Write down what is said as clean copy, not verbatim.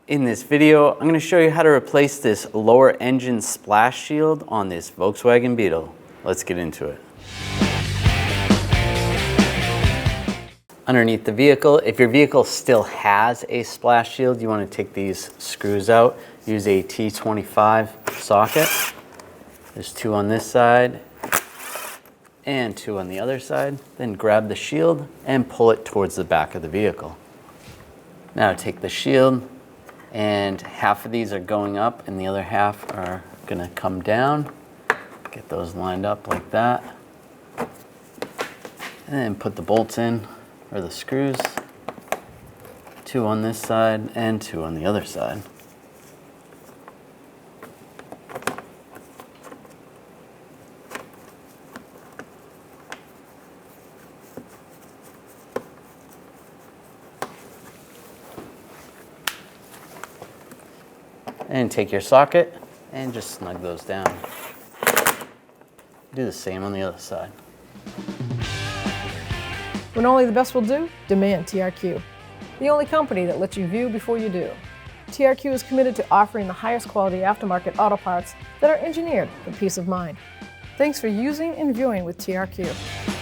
In this video, I'm going to show you how to replace this lower engine splash shield on this Volkswagen Beetle. Let's get into it. Underneath the vehicle, if your vehicle still has a splash shield, you want to take these screws out. Use a T25 socket. There's two on this side and two on the other side. Then grab the shield and pull it towards the back of the vehicle. Now take the shield, and half of these are going up and the other half are going to come down. Get those lined up like that. And then put the bolts in, or the screws. Two on this side and two on the other side. And take your socket and just snug those down. Do the same on the other side. When only the best will do, demand TRQ. The only company that lets you view before you do. TRQ is committed to offering the highest quality aftermarket auto parts that are engineered for peace of mind. Thanks for using and viewing with TRQ.